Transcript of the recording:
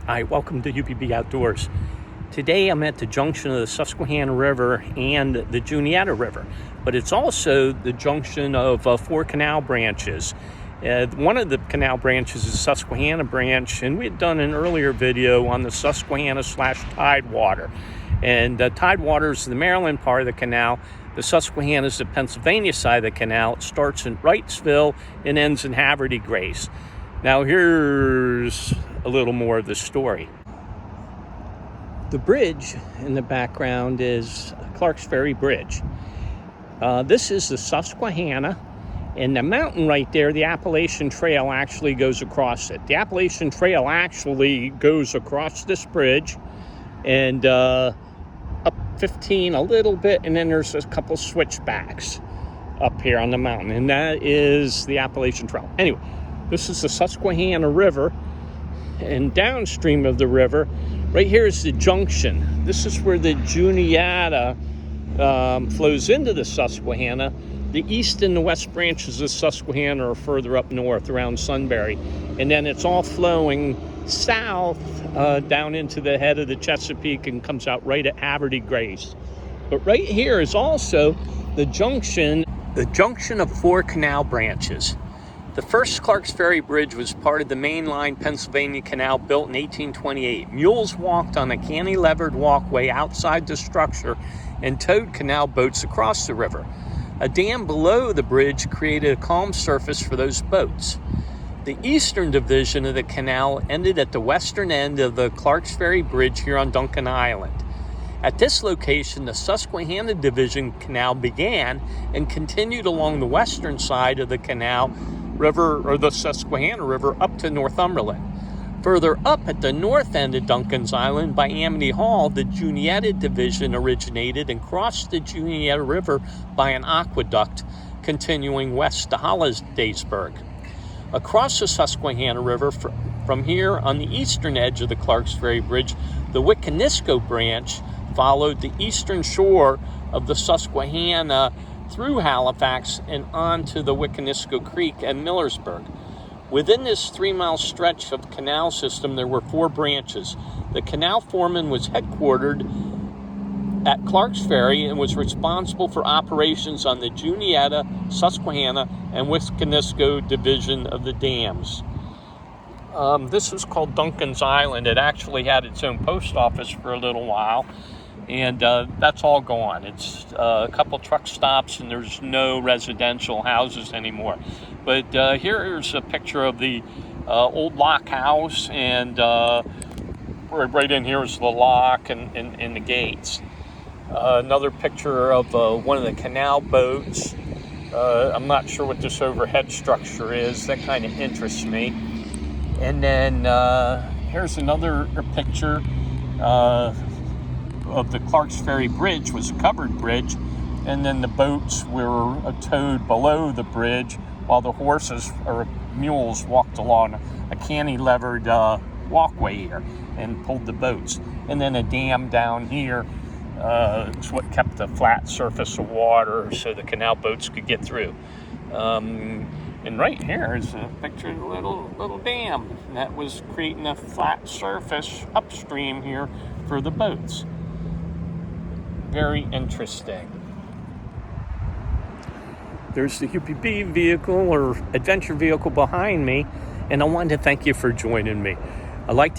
Hi, welcome to Huepy-B-Outdoors. Today I'm at the junction of the Susquehanna River and the Juniata River, but it's also the junction of four canal branches. One of the canal branches is the Susquehanna branch, and we had done an earlier video on the Susquehanna/Tidewater. And Tidewater is the Maryland part of the canal. The Susquehanna is the Pennsylvania side of the canal. It starts in Wrightsville and ends in Havre de Grace. Now here's a little more of the story. The bridge in the background is Clark's Ferry Bridge. This is the Susquehanna, and the mountain right there, the Appalachian Trail, actually goes across it. The Appalachian Trail actually goes across this bridge and up 15 a little bit, and then there's a couple switchbacks up here on the mountain, and that is the Appalachian Trail. Anyway, this is the Susquehanna River, and downstream of the river, right here is the junction. This is where the Juniata flows into the Susquehanna. The east and the west branches of the Susquehanna are further up north around Sunbury, and then it's all flowing south down into the head of the Chesapeake and comes out right at Havre de Grace. But right here is also the junction of four canal branches. The first Clark's Ferry Bridge was part of the mainline Pennsylvania Canal built in 1828. Mules walked on a cantilevered walkway outside the structure and towed canal boats across the river. A dam below the bridge created a calm surface for those boats. The eastern division of the canal ended at the western end of the Clark's Ferry Bridge here on Duncan Island. At this location, the Susquehanna Division Canal began and continued along the western side of the canal river, or the Susquehanna River, up to Northumberland. Further up at the north end of Duncan's Island by Amity Hall, the Juniata Division originated and crossed the Juniata River by an aqueduct, continuing west to Hollidaysburg. Across the Susquehanna River from here on the eastern edge of the Clark's Ferry Bridge, the Wiconisco branch followed the eastern shore of the Susquehanna through Halifax and onto the Wiconisco Creek and Millersburg. Within this 3-mile stretch of canal system, there were four branches. The canal foreman was headquartered at Clark's Ferry and was responsible for operations on the Juniata, Susquehanna, and Wiconisco division of the dams. This was called Duncan's Island. It actually had its own post office for a little while, and that's all gone. It's a couple truck stops, and there's no residential houses anymore. But here's a picture of the old lock house, and right in here is the lock and the gates. Another picture of one of the canal boats. I'm not sure what this overhead structure is. That kind of interests me. And then here's another picture of the Clark's Ferry Bridge. Was a covered bridge, and then the boats were towed below the bridge while the horses or mules walked along a cantilevered walkway here and pulled the boats. And then a dam down here is what kept the flat surface of water so the canal boats could get through. And right here is a picture of a little dam that was creating a flat surface upstream here for the boats. Very interesting. There's the Huepy-B vehicle or adventure vehicle behind me, and I wanted to thank you for joining me. I like to